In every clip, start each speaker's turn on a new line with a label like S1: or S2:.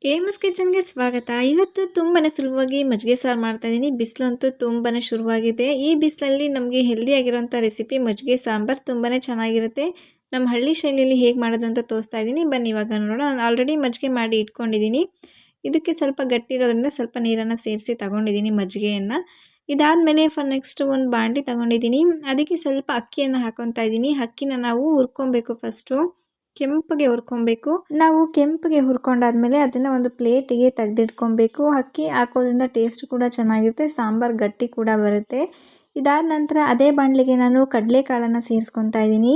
S1: ಕೇಮಸ್ ಕಿಚನ್ಗೆ ಸ್ವಾಗತ. ಇವತ್ತು ತುಂಬಾ ಸುಲಭವಾಗಿ ಮಜ್ಜಿಗೆ ಸಾರು ಮಾಡ್ತಾಯಿದ್ದೀನಿ. ಬಿಸಿಲಂತೂ ತುಂಬಾ ಶುರುವಾಗಿದೆ. ಈ ಬಿಸಿಲಲ್ಲಿ ನಮಗೆ ಹೆಲ್ದಿಯಾಗಿರೋಂಥ ರೆಸಿಪಿ ಮಜ್ಜಿಗೆ ಸಾಂಬಾರು ತುಂಬಾ ಚೆನ್ನಾಗಿರುತ್ತೆ. ನಮ್ಮ ಹಳ್ಳಿ ಶೈಲಿಯಲ್ಲಿ ಹೇಗೆ ಮಾಡೋದು ಅಂತ ತೋರಿಸ್ತಾ ಇದ್ದೀನಿ. ಬನ್ನಿ ಇವಾಗ ನೋಡೋಣ. ನಾನು ಆಲ್ರೆಡಿ ಮಜ್ಜಿಗೆ ಮಾಡಿ ಇಟ್ಕೊಂಡಿದ್ದೀನಿ. ಇದಕ್ಕೆ ಸ್ವಲ್ಪ ಗಟ್ಟಿ ಇರೋದ್ರಿಂದ ಸ್ವಲ್ಪ ನೀರನ್ನು ಸೇರಿಸಿ ತಗೊಂಡಿದ್ದೀನಿ ಮಜ್ಜಿಗೆಯನ್ನು. ಇದಾದಮೇಲೆ ನೆಕ್ಸ್ಟ್ ಒಂದು ಬಾಂಡಿ ತಗೊಂಡಿದ್ದೀನಿ. ಅದಕ್ಕೆ ಸ್ವಲ್ಪ ಅಕ್ಕಿಯನ್ನು ಹಾಕೊತಾ ಇದ್ದೀನಿ. ಅಕ್ಕಿನ ನಾವು ಹುರ್ಕೊಬೇಕು. ಫಸ್ಟು ಕೆಂಪಗೆ ಹುರ್ಕೊಬೇಕು. ನಾವು ಕೆಂಪಗೆ ಹುರ್ಕೊಂಡಾದ್ಮೇಲೆ ಅದನ್ನು ಒಂದು ಪ್ಲೇಟಿಗೆ ತೆಗೆದಿಟ್ಕೊಬೇಕು. ಅಕ್ಕಿ ಹಾಕೋದ್ರಿಂದ ಟೇಸ್ಟ್ ಕೂಡ ಚೆನ್ನಾಗಿರುತ್ತೆ, ಸಾಂಬಾರು ಗಟ್ಟಿ ಕೂಡ ಬರುತ್ತೆ. ಇದಾದ ನಂತರ ಅದೇ ಬಾಣಲಿಗೆ ನಾನು ಕಡಲೆಕಾಳನ್ನು ಸೇರಿಸ್ಕೊತಾ ಇದ್ದೀನಿ.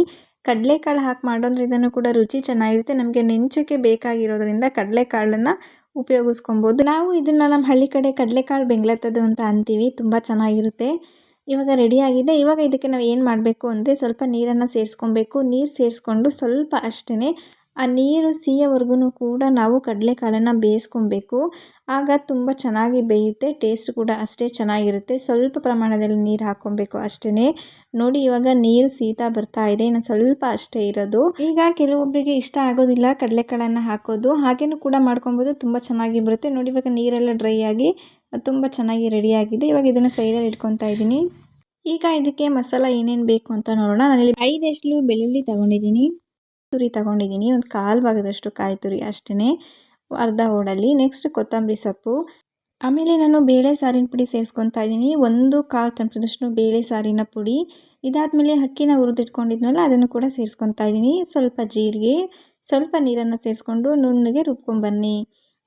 S1: ಕಡಲೆಕಾಳು ಹಾಕಿ ಮಾಡೋದ್ರಿಂದನೂ ಕೂಡ ರುಚಿ ಚೆನ್ನಾಗಿರುತ್ತೆ. ನಮಗೆ ನೆಂಚಕ್ಕೆ ಬೇಕಾಗಿರೋದ್ರಿಂದ ಕಡಲೆಕಾಳನ್ನು ಉಪಯೋಗಿಸ್ಕೊಬೋದು. ನಾವು ಇದನ್ನು ನಮ್ಮ ಹಳ್ಳಿ ಕಡೆ ಕಡಲೆಕಾಳು ಬೆಂಗ್ಲತ್ತದು ಅಂತ ಅಂತೀವಿ. ತುಂಬ ಚೆನ್ನಾಗಿರುತ್ತೆ. ಇವಾಗ ರೆಡಿಯಾಗಿದೆ. ಇವಾಗ ಇದಕ್ಕೆ ನಾವು ಏನು ಮಾಡಬೇಕು ಅಂದರೆ ಸ್ವಲ್ಪ ನೀರನ್ನು ಸೇರಿಸ್ಕೊಬೇಕು. ನೀರು ಸೇರಿಸ್ಕೊಂಡು ಸ್ವಲ್ಪ ಅಷ್ಟೇ ಆ ನೀರು ಸಿಯೋವರೆಗೂ ಕೂಡ ನಾವು ಕಡಲೆಕಾಳನ್ನು ಬೇಯಿಸ್ಕೊಬೇಕು. ಆಗ ತುಂಬ ಚೆನ್ನಾಗಿ ಬೇಯುತ್ತೆ, ಟೇಸ್ಟ್ ಕೂಡ ಅಷ್ಟೇ ಚೆನ್ನಾಗಿರುತ್ತೆ. ಸ್ವಲ್ಪ ಪ್ರಮಾಣದಲ್ಲಿ ನೀರು ಹಾಕ್ಕೊಬೇಕು ಅಷ್ಟೇ. ನೋಡಿ ಇವಾಗ ನೀರು ಸೀತಾ ಬರ್ತಾ ಇದೆ, ಇನ್ನು ಸ್ವಲ್ಪ ಅಷ್ಟೇ ಇರೋದು. ಈಗ ಕೆಲವೊಬ್ಬರಿಗೆ ಇಷ್ಟ ಆಗೋದಿಲ್ಲ ಕಡಲೆಕಾಳನ್ನು ಹಾಕೋದು, ಹಾಗೇನೂ ಕೂಡ ಮಾಡ್ಕೊಬೋದು, ತುಂಬ ಚೆನ್ನಾಗಿ ಬರುತ್ತೆ. ನೋಡಿ ಇವಾಗ ನೀರೆಲ್ಲ ಡ್ರೈ ಆಗಿ ತುಂಬ ಚೆನ್ನಾಗಿ ರೆಡಿಯಾಗಿದೆ. ಇವಾಗ ಇದನ್ನು ಸೈಡಲ್ಲಿ ಇಟ್ಕೊತಾ ಇದ್ದೀನಿ. ಈಗ ಇದಕ್ಕೆ ಮಸಾಲ ಏನೇನು ಬೇಕು ಅಂತ ನೋಡೋಣ. ನಾನಿಲ್ಲಿ 5 ಎಸಳು ಬೆಳ್ಳುಳ್ಳಿ ತಗೊಂಡಿದ್ದೀನಿ, ತುರಿ ತಗೊಂಡಿದ್ದೀನಿ, ಒಂದು 1/4 ಭಾಗದಷ್ಟು ಕಾಯಿ ತುರಿ ಅಷ್ಟೇ, ಅರ್ಧ ಓಡಲ್ಲಿ. ನೆಕ್ಸ್ಟ್ ಕೊತ್ತಂಬರಿ ಸೊಪ್ಪು. ಆಮೇಲೆ ನಾನು ಬೇಳೆ ಸಾರಿನ ಪುಡಿ ಸೇರಿಸ್ಕೊತಾ ಇದ್ದೀನಿ, 1/4 ಚಮಚದಷ್ಟು ಬೇಳೆ ಸಾರಿನ ಪುಡಿ. ಇದಾದಮೇಲೆ ಅಕ್ಕಿನ ಹುರಿದಿಟ್ಕೊಂಡಿದ್ನಲ್ಲ ಅದನ್ನು ಕೂಡ ಸೇರಿಸ್ಕೊತಾ ಇದ್ದೀನಿ. ಸ್ವಲ್ಪ ಜೀರಿಗೆ, ಸ್ವಲ್ಪ ನೀರನ್ನು ಸೇರಿಸ್ಕೊಂಡು ನುಣ್ಣಗೆ ರುಬ್ಕೊಂಡ್ಬನ್ನಿ.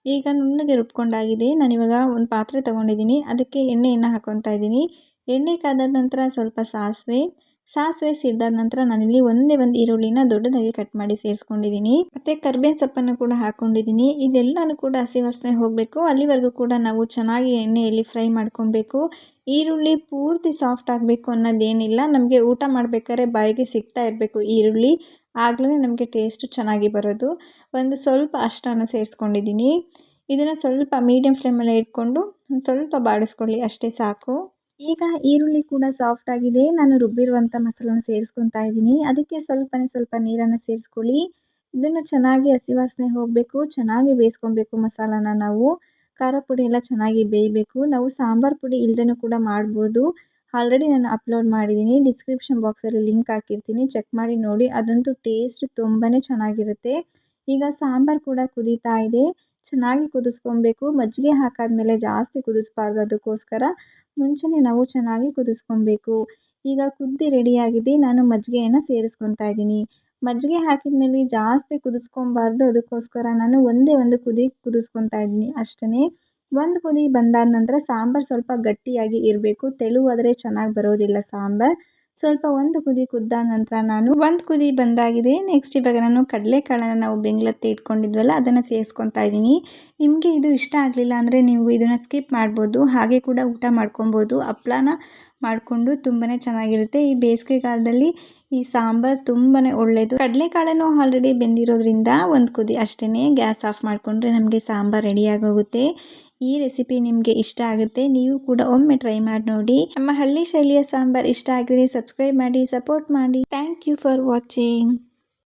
S1: ಈಗ ನುಣ್ಣಗೆ ರುಬ್ಕೊಂಡಾಗಿದೆ. ನಾನಿವಾಗ ಒಂದು ಪಾತ್ರೆ ತೊಗೊಂಡಿದ್ದೀನಿ, ಅದಕ್ಕೆ ಎಣ್ಣೆಯನ್ನು ಹಾಕ್ಕೊತಾ ಇದ್ದೀನಿ. ಎಣ್ಣೆ ಕಾದಾದ ನಂತರ ಸ್ವಲ್ಪ ಸಾಸಿವೆ ಸಿಡ್ದಾದ ನಂತರ ನಾನಿಲ್ಲಿ ಒಂದೇ ಒಂದು ಈರುಳ್ಳಿನ ದೊಡ್ಡದಾಗಿ ಕಟ್ ಮಾಡಿ ಸೇರಿಸ್ಕೊಂಡಿದ್ದೀನಿ. ಮತ್ತು ಕರ್ಬೇವಿನ ಸೊಪ್ಪನ್ನು ಕೂಡ ಹಾಕ್ಕೊಂಡಿದ್ದೀನಿ. ಇದೆಲ್ಲನೂ ಕೂಡ ಹಸಿ ವಾಸನೆ ಹೋಗಬೇಕು, ಅಲ್ಲಿವರೆಗೂ ಕೂಡ ನಾವು ಚೆನ್ನಾಗಿ ಎಣ್ಣೆಯಲ್ಲಿ ಫ್ರೈ ಮಾಡ್ಕೊಬೇಕು. ಈರುಳ್ಳಿ ಪೂರ್ತಿ ಸಾಫ್ಟ್ ಆಗಬೇಕು ಅನ್ನೋದೇನಿಲ್ಲ, ನಮಗೆ ಊಟ ಮಾಡಬೇಕಾದ್ರೆ ಬಾಯಿಗೆ ಸಿಗ್ತಾ ಇರಬೇಕು ಈರುಳ್ಳಿ, ಆಗಲೇ ನಮಗೆ ಟೇಸ್ಟ್ ಚೆನ್ನಾಗಿ ಬರೋದು. ಒಂದು ಸ್ವಲ್ಪ ಅಷ್ಟನ್ನು ಸೇರಿಸ್ಕೊಂಡಿದ್ದೀನಿ. ಇದನ್ನು ಸ್ವಲ್ಪ ಮೀಡಿಯಮ್ ಫ್ಲೇಮಲ್ಲೇ ಇಟ್ಕೊಂಡು ಒಂದು ಸ್ವಲ್ಪ ಬಾಡಿಸ್ಕೊಳ್ಳಿ, ಅಷ್ಟೇ ಸಾಕು. ಈಗ ಈರುಳ್ಳಿ ಕೂಡ ಸಾಫ್ಟ್ ಆಗಿದೆ. ನಾನು ರುಬ್ಬಿರುವಂಥ ಮಸಾಲನ ಸೇರಿಸ್ಕೊತಾ ಇದ್ದೀನಿ. ಅದಕ್ಕೆ ಸ್ವಲ್ಪ ನೀರನ್ನು ಸೇರಿಸ್ಕೊಳ್ಳಿ. ಇದನ್ನು ಚೆನ್ನಾಗಿ ಹಸಿ ವಾಸನೆ ಹೋಗಬೇಕು, ಚೆನ್ನಾಗಿ ಬೇಯಿಸ್ಕೊಬೇಕು ಮಸಾಲಾನ. ನಾವು ಖಾರ ಪುಡಿ ಎಲ್ಲ ಚೆನ್ನಾಗಿ ಬೇಯಬೇಕು. ನಾವು ಸಾಂಬಾರು ಪುಡಿ ಇಲ್ಲದೇ ಕೂಡ ಮಾಡ್ಬೋದು. ಆಲ್ರೆಡಿ ನಾನು ಅಪ್ಲೋಡ್ ಮಾಡಿದ್ದೀನಿ, ಡಿಸ್ಕ್ರಿಪ್ಷನ್ ಬಾಕ್ಸಲ್ಲಿ ಲಿಂಕ್ ಹಾಕಿರ್ತೀನಿ, ಚೆಕ್ ಮಾಡಿ ನೋಡಿ. ಅದಂತೂ ಟೇಸ್ಟ್ ತುಂಬಾ ಚೆನ್ನಾಗಿರುತ್ತೆ. ಈಗ ಸಾಂಬಾರು ಕೂಡ ಕುದೀತಾ ಇದೆ, ಚೆನ್ನಾಗಿ ಕುದಿಸ್ಕೊಬೇಕು. ಮಜ್ಜಿಗೆ ಹಾಕಾದ್ಮೇಲೆ ಜಾಸ್ತಿ ಕುದಿಸ್ಬಾರ್ದು, ಅದಕ್ಕೋಸ್ಕರ ಮುಂಚೆನೇ ನಾವು ಚೆನ್ನಾಗಿ ಕುದಿಸ್ಕೊಬೇಕು. ಈಗ ಕುದ್ದಿ ರೆಡಿಯಾಗಿದೆ. ನಾನು ಮಜ್ಜಿಗೆಯನ್ನು ಸೇರಿಸ್ಕೊತಾ ಇದ್ದೀನಿ. ಮಜ್ಜಿಗೆ ಹಾಕಿದ ಮೇಲೆ ಜಾಸ್ತಿ ಕುದಿಸ್ಕೊಬಾರ್ದು, ಅದಕ್ಕೋಸ್ಕರ ನಾನು ಒಂದೇ ಒಂದು ಕುದಿ ಕುದಿಸ್ಕೊತಾ ಇದ್ದೀನಿ ಅಷ್ಟೇ. ಒಂದು ಕುದಿ ಬಂದಾದ ನಂತರ ಸಾಂಬಾರು ಸ್ವಲ್ಪ ಗಟ್ಟಿಯಾಗಿ ಇರಬೇಕು, ತೆಳುವಾದರೆ ಚೆನ್ನಾಗಿ ಬರೋದಿಲ್ಲ ಸಾಂಬಾರು. ಸ್ವಲ್ಪ ಒಂದು ಕುದಿ ಕುದ್ದಾದ ನಂತರ ನಾನು ಒಂದು ಕುದಿ ಬಂದಾಗಿದೆ. ನೆಕ್ಸ್ಟ್ ಇವಾಗ ನಾನು ಕಡಲೆಕಾಳನ್ನು ನಾವು ಬೆಂಗ್ಲತ್ತೆ ಇಟ್ಕೊಂಡಿದ್ವಲ್ಲ ಅದನ್ನು ಸೇರಿಸ್ಕೊತಾ ಇದ್ದೀನಿ. ನಿಮಗೆ ಇದು ಇಷ್ಟ ಆಗಲಿಲ್ಲ ಅಂದರೆ ನೀವು ಇದನ್ನು ಸ್ಕಿಪ್ ಮಾಡ್ಬೋದು, ಹಾಗೆ ಕೂಡ ಊಟ ಮಾಡ್ಕೊಬೋದು. ಹಪ್ಳನ ಮಾಡಿಕೊಂಡು ತುಂಬಾ ಚೆನ್ನಾಗಿರುತ್ತೆ. ಈ ಬೇಸಿಗೆಗಾಲದಲ್ಲಿ ಈ ಸಾಂಬಾರು ತುಂಬಾ ಒಳ್ಳೆಯದು. ಕಡಲೆಕಾಳನ್ನು ಆಲ್ರೆಡಿ ಬೆಂದಿರೋದ್ರಿಂದ ಒಂದು ಕುದಿ ಅಷ್ಟೇ, ಗ್ಯಾಸ್ ಆಫ್ ಮಾಡಿಕೊಂಡ್ರೆ ನಮಗೆ ಸಾಂಬಾರು ರೆಡಿಯಾಗೋಗುತ್ತೆ. ಈ ರೆಸಿಪಿ ನಿಮಗೆ ಇಷ್ಟ ಆಗುತ್ತೆ, ನೀವು ಕೂಡ ಒಮ್ಮೆ ಟ್ರೈ ಮಾಡಿ ನೋಡಿ. ನಮ್ಮ ಹಳ್ಳಿ ಶೈಲಿಯ ಸಾಂಬಾರು ಇಷ್ಟ ಆಗಿದ್ರೆ ಸಬ್ಸ್ಕ್ರೈಬ್ ಮಾಡಿ, ಸಪೋರ್ಟ್ ಮಾಡಿ. Thank you for watching.